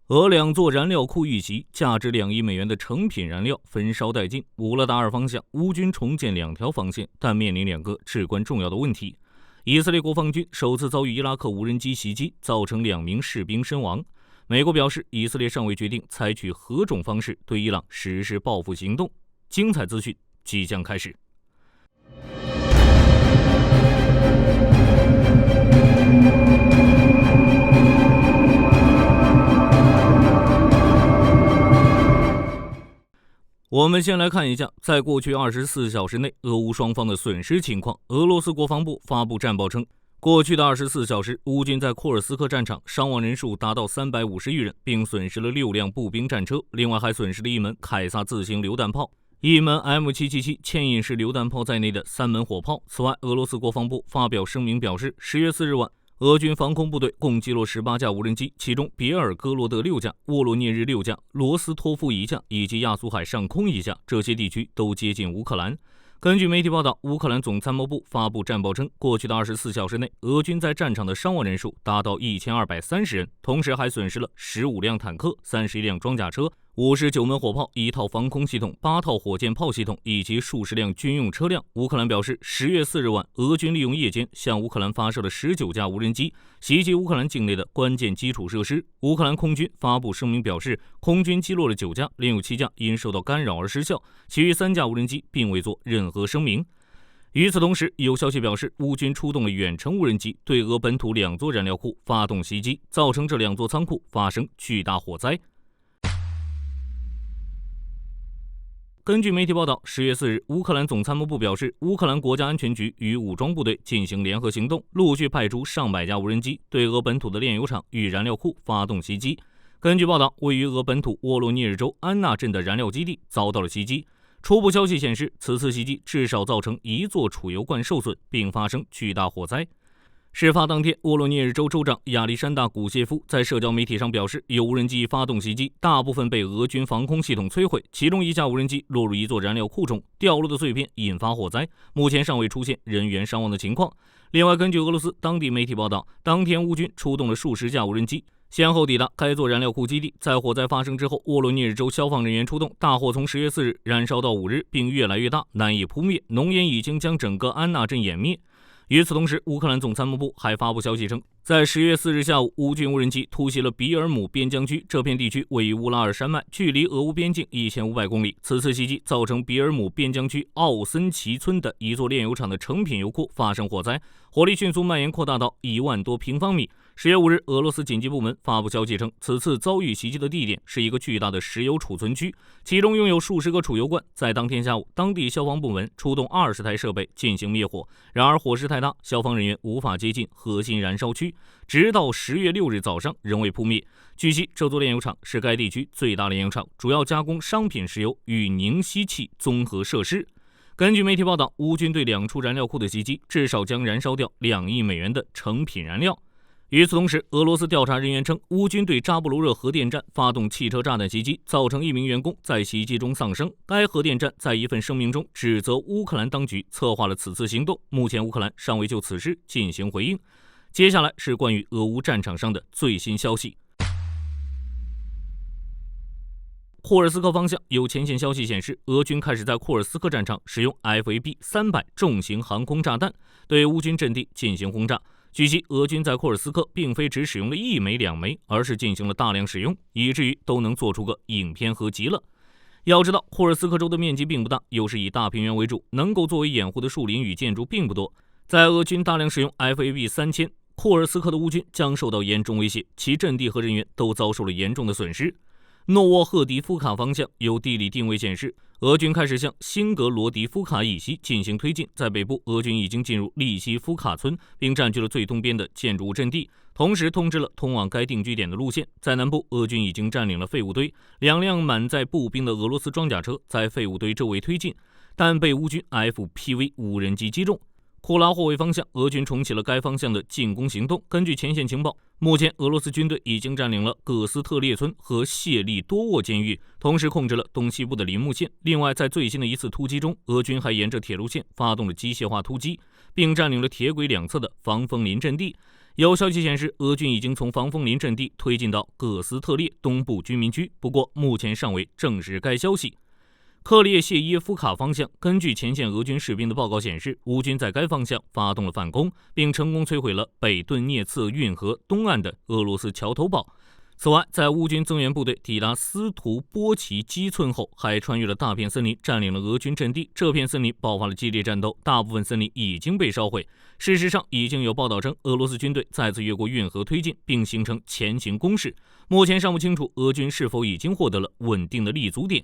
俄两座燃料库遇袭，价值2亿美元的成品燃料焚烧殆尽。乌拉达尔方向，乌军重建2条防线，但面临2个至关重要的问题。以色列国防军首次遭遇伊拉克无人机袭击，造成2名士兵身亡。美国表示，以色列尚未决定采取何种方式对伊朗实施报复行动。精彩资讯即将开始。我们先来看一下，在过去24小时内，俄乌双方的损失情况。俄罗斯国防部发布战报称，过去的24小时，乌军在库尔斯克战场伤亡人数达到350余人，并损失了6辆步兵战车，另外还损失了1门凯撒自行榴弹炮、1门 M777 牵引式榴弹炮在内的3门火炮。此外，俄罗斯国防部发表声明表示，10月4日晚，俄军防空部队共击落18架无人机，其中别尔哥罗德6架、沃罗涅日6架、罗斯托夫1架以及亚速海上空1架，这些地区都接近乌克兰。根据媒体报道，乌克兰总参谋部发布战报称，过去的24小时内，俄军在战场的伤亡人数达到1230人，同时还损失了15辆坦克、31辆装甲车、59门火炮、1套防空系统、8套火箭炮系统以及数十辆军用车辆。乌克兰表示，10月4日晚，俄军利用夜间向乌克兰发射了19架无人机，袭击乌克兰境内的关键基础设施。乌克兰空军发布声明表示，空军击落了9架，另有7架因受到干扰而失效，其余3架无人机并未做任何声明。与此同时，有消息表示，乌军出动了远程无人机，对俄本土2座燃料库发动袭击，造成这2座仓库发生巨大火灾。根据媒体报道，10月4日，乌克兰总参谋部表示，乌克兰国家安全局与武装部队进行联合行动，陆续派出上百架无人机，对俄本土的炼油厂与燃料库发动袭击。根据报道，位于俄本土沃罗涅日州安纳镇的燃料基地遭到了袭击。初步消息显示，此次袭击至少造成1座储油罐受损，并发生巨大火灾。事发当天，沃罗涅日州州长亚历山大·古谢夫在社交媒体上表示，有无人机发动袭击，大部分被俄军防空系统摧毁，其中1架无人机落入1座燃料库中，掉落的碎片引发火灾，目前尚未出现人员伤亡的情况。另外，根据俄罗斯当地媒体报道，当天乌军出动了数十架无人机，先后抵达该座燃料库基地。在火灾发生之后，沃罗涅日州消防人员出动，大火从10月4日燃烧到5日，并越来越大，难以扑灭，浓烟已经将整个安纳镇掩灭。与此同时，乌克兰总参谋部还发布消息称，在10月4日下午，乌军无人机突袭了比尔姆边疆区，这片地区位于乌拉尔山脉，距离俄乌边境1500公里。此次袭击造成比尔姆边疆区奥森奇村的1座炼油厂的成品油库发生火灾，火力迅速蔓延，扩大到1万多平方米。10月5日，俄罗斯紧急部门发布消息称，此次遭遇袭击的地点是一个巨大的石油储存区，其中拥有数十个储油罐。在当天下午，当地消防部门出动20台设备进行灭火，然而火势太大，消防人员无法接近核心燃烧区，直到10月6日早上仍未扑灭。据悉，这座炼油厂是该地区最大炼油厂，主要加工商品石油与凝吸气综合设施。根据媒体报道，乌军对2处燃料库的袭击，至少将燃烧掉2亿美元的成品燃料。与此同时，俄罗斯调查人员称，乌军对扎布罗热核电站发动汽车炸弹袭击，造成1名员工在袭击中丧生。该核电站在一份声明中指责乌克兰当局策划了此次行动，目前乌克兰尚未就此事进行回应。接下来是关于俄乌战场上的最新消息。库尔斯克方向有前线消息显示，俄军开始在库尔斯克战场使用 FAB-300 重型航空炸弹对乌军阵地进行轰炸。据悉，俄军在库尔斯克并非只使用了1枚2枚，而是进行了大量使用，以至于都能做出个影片合集了。要知道，库尔斯克州的面积并不大，又是以大平原为主，能够作为掩护的树林与建筑并不多。在俄军大量使用 FAB-3000，库尔斯克的乌军将受到严重威胁，其阵地和人员都遭受了严重的损失。诺沃赫迪夫卡方向有地理定位显示，俄军开始向辛格罗迪夫卡以西进行推进，在北部，俄军已经进入利西夫卡村，并占据了最东边的建筑物阵地，同时通知了通往该定居点的路线。在南部，俄军已经占领了废物堆，2辆满载步兵的俄罗斯装甲车在废物堆周围推进，但被乌军 FPV 无人机击中。库拉霍维方向，俄军重启了该方向的进攻行动。根据前线情报，目前俄罗斯军队已经占领了葛斯特列村和谢利多沃监狱，同时控制了东西部的林木县。另外，在最新的一次突击中，俄军还沿着铁路线发动了机械化突击，并占领了铁轨2侧的防风林阵地。有消息显示，俄军已经从防风林阵地推进到葛斯特列东部居民区，不过目前尚未证实该消息。克列谢耶夫卡方向，根据前线俄军士兵的报告显示，乌军在该方向发动了反攻，并成功摧毁了北顿涅茨运河东岸的俄罗斯桥头堡。此外，在乌军增援部队抵达斯图波奇基村后，还穿越了大片森林，占领了俄军阵地。这片森林爆发了激烈战斗，大部分森林已经被烧毁。事实上，已经有报道称，俄罗斯军队再次越过运河推进，并形成前行攻势。目前尚不清楚俄军是否已经获得了稳定的立足点。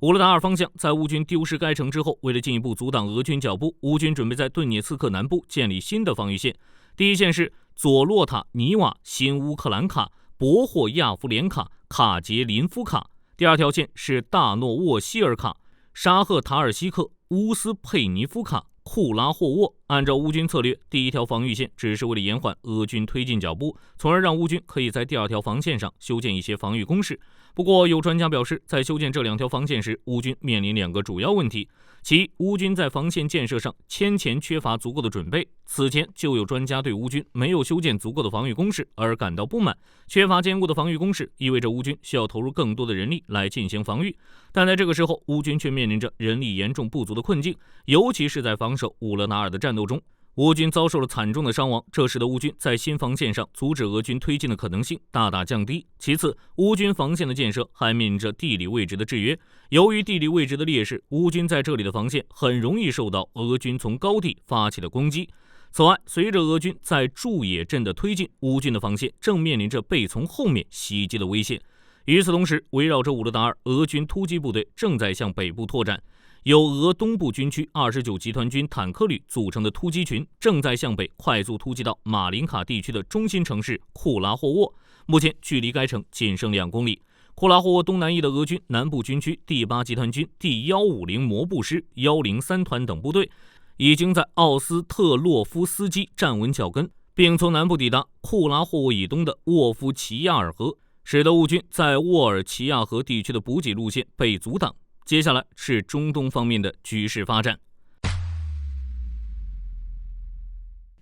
乌勒达尔方向，在乌军丢失该城之后，为了进一步阻挡俄军脚步，乌军准备在顿涅茨克南部建立新的防御线。第一线是佐洛塔尼瓦、新乌克兰卡、博霍亚夫连卡、卡捷林夫卡。第二条线是大诺沃希尔卡、沙赫塔尔西克、乌斯佩尼夫卡、库拉霍沃。按照乌军策略，第一条防御线只是为了延缓俄军推进脚步，从而让乌军可以在第二条防线上修建一些防御工事。不过，有专家表示，在修建这两条防线时，乌军面临两个主要问题。其一，乌军在防线建设上前缺乏足够的准备。此前就有专家对乌军没有修建足够的防御工事而感到不满。缺乏坚固的防御工事意味着乌军需要投入更多的人力来进行防御，但在这个时候，乌军却面临着人力严重不足的困境，尤其是在防守乌勒纳尔的战斗中。乌军遭受了惨重的伤亡，这使得乌军在新防线上阻止俄军推进的可能性大大降低。其次，乌军防线的建设还面临着地理位置的制约。由于地理位置的劣势，乌军在这里的防线很容易受到俄军从高地发起的攻击。此外，随着俄军在驻野镇的推进，乌军的防线正面临着被从后面袭击的危险。与此同时，围绕着乌勒达尔，俄军突击部队正在向北部拓展。由俄东部军区29集团军坦克旅组成的突击群正在向北快速突击到马林卡地区的中心城市库拉霍沃，目前距离该城仅剩2公里。库拉霍沃东南翼的俄军南部军区第8集团军第150摩步师、103团等部队已经在奥斯特洛夫斯基站稳脚跟，并从南部抵达库拉霍沃以东的沃夫齐亚尔河，使得乌军在沃尔齐亚河地区的补给路线被阻挡。接下来是中东方面的局势发展。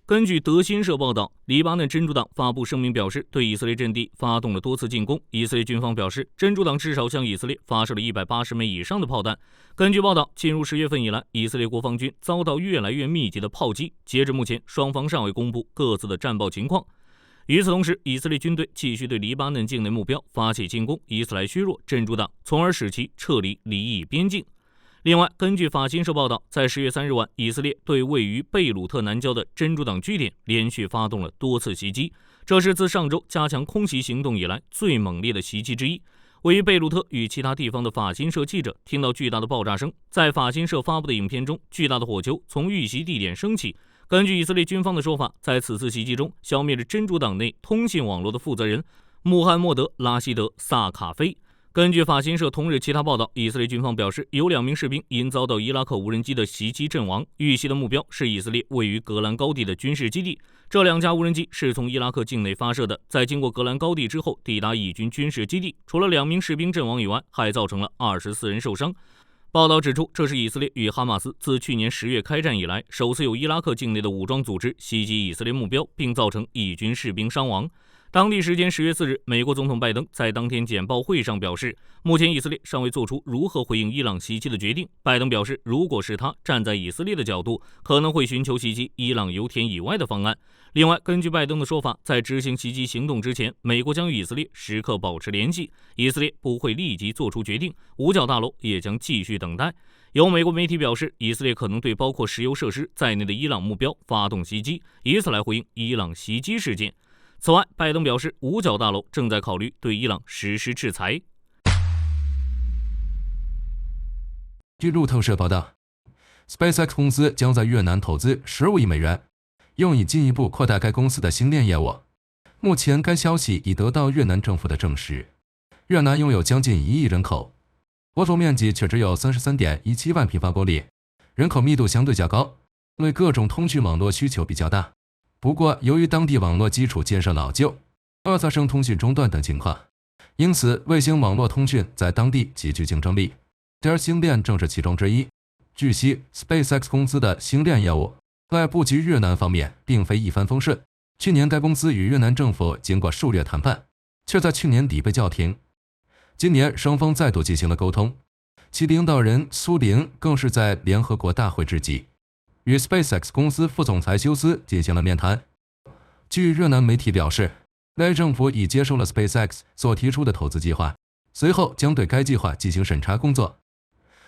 根据德新社报道，黎巴嫩真主党发布声明表示，对以色列阵地发动了多次进攻。以色列军方表示，真主党至少向以色列发射了180枚以上的炮弹。根据报道，进入10月份以来，以色列国防军遭到越来越密集的炮击。截至目前，双方尚未公布各自的战报情况。与此同时，以色列军队继续对黎巴嫩境内目标发起进攻，以此来削弱真主党，从而使其撤离黎以边境。另外，根据法新社报道，在10月3日晚，以色列对位于贝鲁特南郊的真主党据点连续发动了多次袭击，这是自上周加强空袭行动以来最猛烈的袭击之一。位于贝鲁特与其他地方的法新社记者听到巨大的爆炸声，在法新社发布的影片中，巨大的火球从遇袭地点升起。根据以色列军方的说法，在此次袭击中，消灭了真主党内通信网络的负责人穆罕默德·拉希德·萨卡菲。根据法新社同日其他报道，以色列军方表示，有2名士兵因遭到伊拉克无人机的袭击阵亡，遇袭的目标是以色列位于戈兰高地的军事基地。这2架无人机是从伊拉克境内发射的，在经过戈兰高地之后抵达以军军事基地。除了2名士兵阵亡以外，还造成了24人受伤。报道指出，这是以色列与哈马斯自去年10月开战以来，首次有伊拉克境内的武装组织袭击以色列目标，并造成以军士兵伤亡。当地时间10月4日，美国总统拜登在当天简报会上表示，目前以色列尚未做出如何回应伊朗袭击的决定。拜登表示，如果是他站在以色列的角度，可能会寻求袭击伊朗油田以外的方案。另外，根据拜登的说法，在执行袭击行动之前，美国将与以色列时刻保持联系，以色列不会立即做出决定，五角大楼也将继续等待。有美国媒体表示，以色列可能对包括石油设施在内的伊朗目标发动袭击，以此来回应伊朗袭击事件。此外，拜登表示，五角大楼正在考虑对伊朗实施制裁。据路透社报道 ，SpaceX 公司将在越南投资15亿美元，用以进一步扩大该公司的星链业务。目前，该消息已得到越南政府的证实。越南拥有将近1亿人口，国土面积却只有33.17万平方公里，人口密度相对较高，对各种通讯网络需求比较大。不过，由于当地网络基础建设老旧，发生通讯中断等情况，因此卫星网络通讯在当地极具竞争力。而星链正是其中之一。据悉 ，SpaceX 公司的星链业务在布局越南方面并非一帆风顺，去年该公司与越南政府经过数月谈判，却在去年底被叫停。今年双方再度进行了沟通，其领导人苏林更是在联合国大会之际，与 SpaceX 公司副总裁休斯进行了面谈。据越南媒体表示，该政府已接受了 SpaceX 所提出的投资计划，随后将对该计划进行审查工作。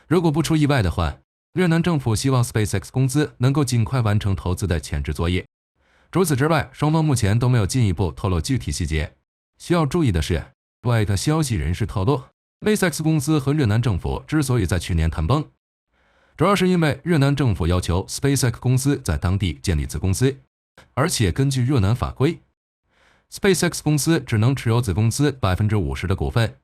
如果不出意外的话，越南政府希望 SpaceX 公司能够尽快完成投资的前置作业。除此之外，双方目前都没有进一步透露具体细节。需要注意的是，外的消息人士透露， SpaceX 公司和越南政府之所以在去年谈崩，主要是因为越南政府要求 SpaceX 公司在当地建立子公司，而且根据越南法规， SpaceX 公司只能持有子公司 50% 的股份，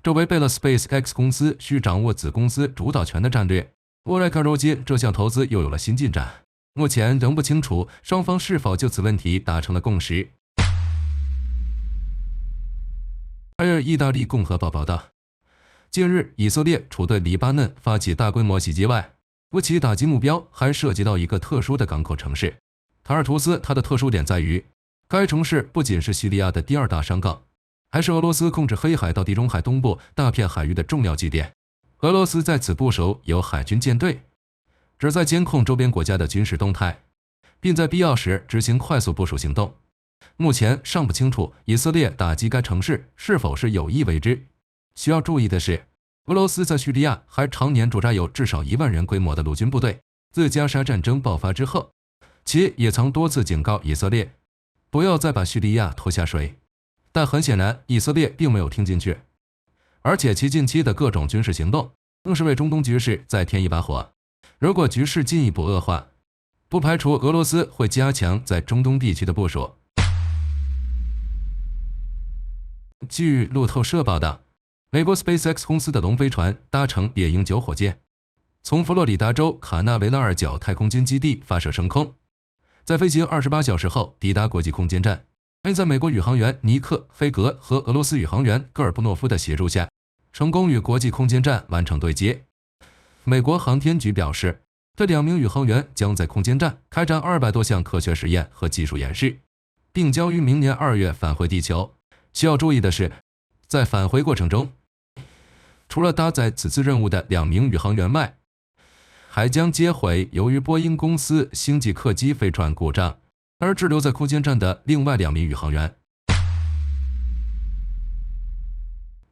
这违背了 SpaceX 公司需掌握子公司主导权的战略。未来看如今这项投资又有了新进展，目前仍不清楚双方是否就此问题达成了共识。意大利共和报报道，近日以色列除对黎巴嫩发起大规模袭击外，其打击目标还涉及到一个特殊的港口城市塔尔图斯。它的特殊点在于，该城市不仅是叙利亚的第2大商港，还是俄罗斯控制黑海到地中海东部大片海域的重要据点。俄罗斯在此部署有海军舰队，旨在监控周边国家的军事动态，并在必要时执行快速部署行动。目前尚不清楚以色列打击该城市是否是有意为之。需要注意的是，俄罗斯在叙利亚还常年驻扎有至少1万人规模的陆军部队。自加沙战争爆发之后，其也曾多次警告以色列不要再把叙利亚拖下水，但很显然以色列并没有听进去，而且其近期的各种军事行动更是为中东局势再添一把火。如果局势进一步恶化，不排除俄罗斯会加强在中东地区的部署。据路透社报道，美国 SpaceX 公司的龙飞船搭乘猎鹰9火箭，从佛罗里达州卡纳维拉尔角太空军基地发射升空，在飞行28小时后抵达国际空间站，并在美国宇航员尼克·菲格和俄罗斯宇航员戈尔布诺夫的协助下，成功与国际空间站完成对接。美国航天局表示，这2名宇航员将在空间站开展200多项科学实验和技术演示，并将于明年2月返回地球。需要注意的是，在返回过程中，除了搭载此次任务的2名宇航员外，还将接回由于波音公司星际客机飞船故障而滞留在空间站的另外2名宇航员。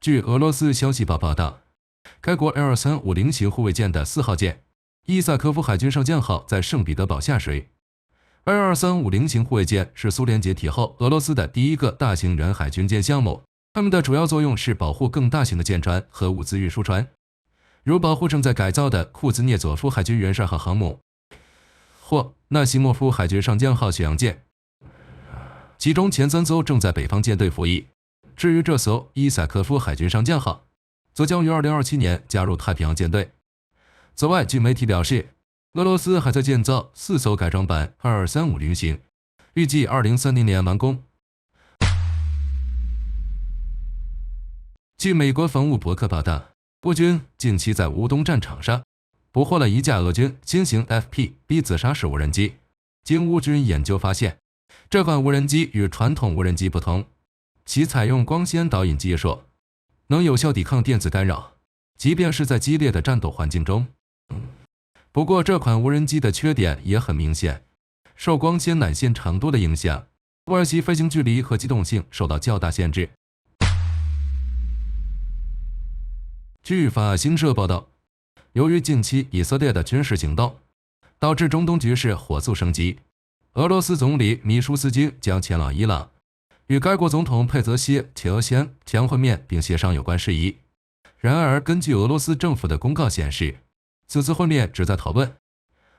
据俄罗斯消息报报道，该国 L-350型护卫舰的4号舰伊萨科夫海军上将号在圣彼得堡下水。L-350型护卫舰是苏联解体后俄罗斯的第1个大型远海军舰项目，它们的主要作用是保护更大型的舰船和物资运输船，如保护正在改造的库兹涅佐夫海军元帅号航母或纳西莫夫海军上将号巡洋舰，其中前3艘正在北方舰队服役。至于这艘伊萨科夫海军上将号，则将于2027年加入太平洋舰队。此外，据媒体表示，俄罗斯还在建造4艘改装版2350型，预计2030年完工。据美国防务博客报道，乌军近期在乌东战场上捕获了一架俄军新型 FPV 自杀式无人机。经乌军研究发现，这款无人机与传统无人机不同，其采用光纤导引技术，能有效抵抗电子干扰，即便是在激烈的战斗环境中。不过，这款无人机的缺点也很明显，受光纤缆线长度的影响，外其飞行距离和机动性受到较大限制。据法新社报道，由于近期以色列的军事行动，导致中东局势火速升级，俄罗斯总理米舒斯京将前往伊朗，与该国总统佩泽谢切额先将会面并协商有关事宜。然而，根据俄罗斯政府的公告显示，此次会面旨在讨论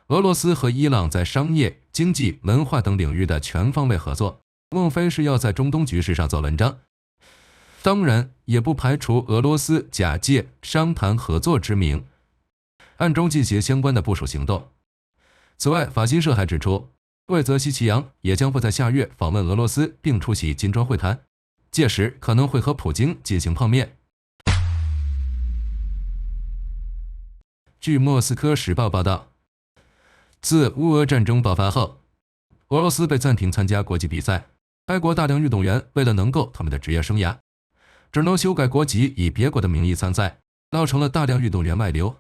俄罗斯和伊朗在商业、经济、文化等领域的全方位合作，莫非是要在中东局势上做文章？当然，也不排除俄罗斯假借商谈合作之名，暗中进行相关的部署行动。此外，法新社还指出，魏泽西奇扬也将会在下月访问俄罗斯，并出席金砖会谈，届时可能会和普京进行碰面。据莫斯科时报报道，自乌俄战争爆发后，俄罗斯被暂停参加国际比赛，该国大量运动员为了能够他们的职业生涯，只能修改国籍以别国的名义参赛，造成了大量运动员外流。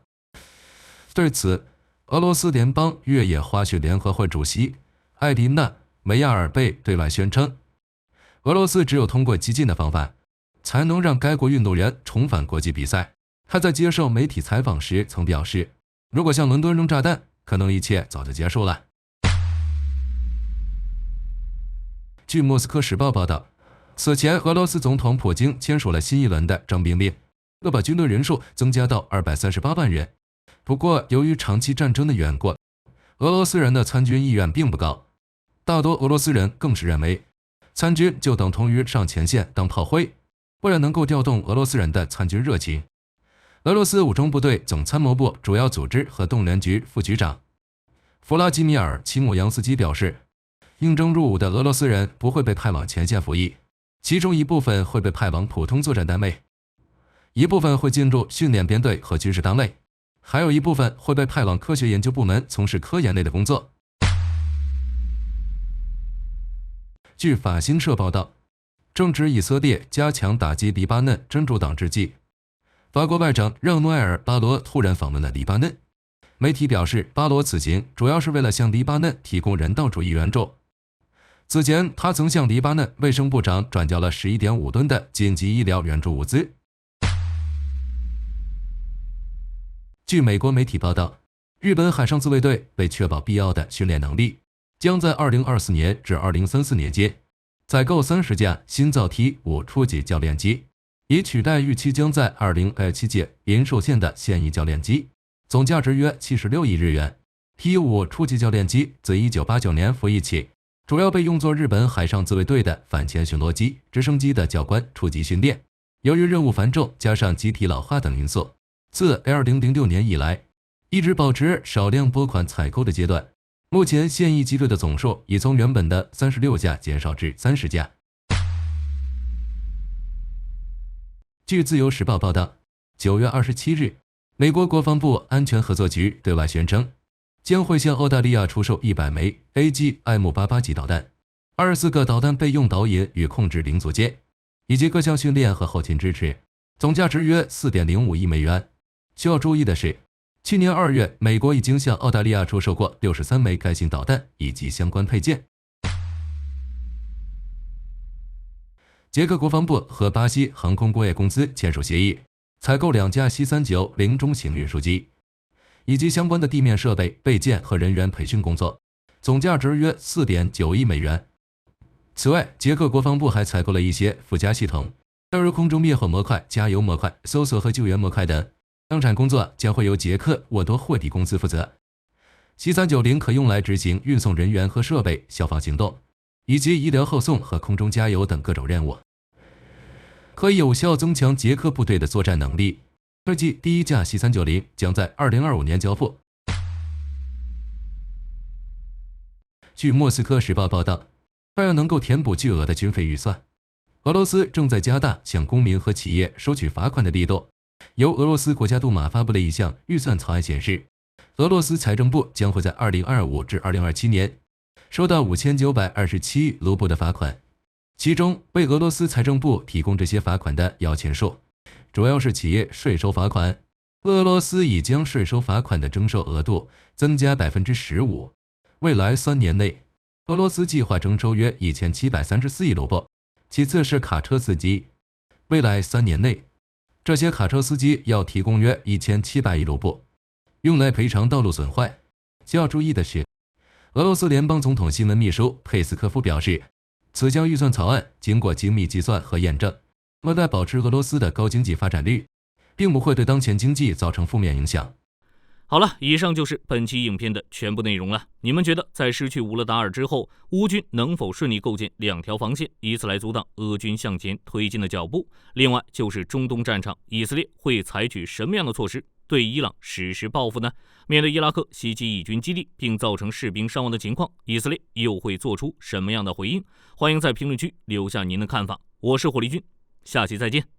对此，俄罗斯联邦越野滑雪联合会主席艾迪娜·梅亚尔贝对外宣称，俄罗斯只有通过激进的方法，才能让该国运动员重返国际比赛。他在接受媒体采访时曾表示，如果向伦敦扔炸弹，可能一切早就结束了。据莫斯科时报报道，此前俄罗斯总统普京签署了新一轮的征兵令，要把军队人数增加到238万人。不过，由于长期战争的缘故，俄罗斯人的参军意愿并不高。大多俄罗斯人更是认为，参军就等同于上前线当炮灰。为了能够调动俄罗斯人的参军热情，俄罗斯武装部队总参谋部主要组织和动员局副局长弗拉基米尔·齐姆扬斯基表示，应征入伍的俄罗斯人不会被派往前线服役，其中一部分会被派往普通作战单位，一部分会进入训练编队和军事单位，还有一部分会被派往科学研究部门从事科研类的工作。据法新社报道，正值以色列加强打击黎巴嫩真主党之际，法国外长让·诺埃尔·巴罗突然访问了黎巴嫩。媒体表示，巴罗此行主要是为了向黎巴嫩提供人道主义援助。此前，他曾向黎巴嫩卫生部长转交了11.5吨的紧急医疗援助物资。据美国媒体报道，日本海上自卫队为确保必要的训练能力，将在2024年至2034年间采购30架新造 T5 初级教练机，以取代预期将在2027届银寿县的现役教练机，总价值约76亿日元。T5 初级教练机自1989年服役起，主要被用作日本海上自卫队的反潜巡逻机、直升机的教官初级训练。由于任务繁重加上机体老化等因素，自2006年以来，一直保持少量拨款采购的阶段。目前现役机队的总数已从原本的36架减少至30架。据自由时报报道，9月27日，美国国防部安全合作局对外宣称，将会向澳大利亚出售100枚 AGM-88 级导弹，24个导弹备用导引与控制零组件，以及各项训练和后勤支持，总价值约4.05亿美元。需要注意的是，去年2月，美国已经向澳大利亚出售过63枚该型导弹以及相关配件。捷克国防部和巴西航空工业公司签署协议，采购2架C-390中型运输机，以及相关的地面设备、备件和人员培训工作，总价值约4.9亿美元。此外，捷克国防部还采购了一些附加系统，例如空中灭火模块、加油模块、搜索和救援模块等。生产工作将会由捷克沃多霍蒂公司负责。C-390可用来执行运送人员和设备、消防行动，以及医疗后送和空中加油等各种任务，可以有效增强捷克部队的作战能力。预计第1架 C-390将在2025年交付。据莫斯科时报报道，为了能够填补巨额的军费预算，俄罗斯正在加大向公民和企业收取罚款的力度。由俄罗斯国家杜马发布的一项预算草案显示，俄罗斯财政部将会在2025至2027年收到5927亿卢布的罚款，其中为俄罗斯财政部提供这些罚款的摇钱树，主要是企业税收罚款。俄罗斯已将税收罚款的征收额度增加 15%， 未来3年内，俄罗斯计划征收约1734亿卢布。其次是卡车司机，未来3年内，这些卡车司机要提供约1700亿卢布，用来赔偿道路损坏。需要注意的是，俄罗斯联邦总统新闻秘书佩斯科夫表示，此项预算草案经过精密计算和验证，为了保持俄罗斯的高经济发展率，并不会对当前经济造成负面影响。好了，以上就是本期影片的全部内容了。你们觉得在失去乌勒达尔之后，乌军能否顺利构建2条防线，以此来阻挡俄军向前推进的脚步？另外就是中东战场，以色列会采取什么样的措施对伊朗实施报复呢？面对伊拉克袭击以军基地并造成士兵伤亡的情况，以色列又会做出什么样的回应？欢迎在评论区留下您的看法。我是火力军，下期再见。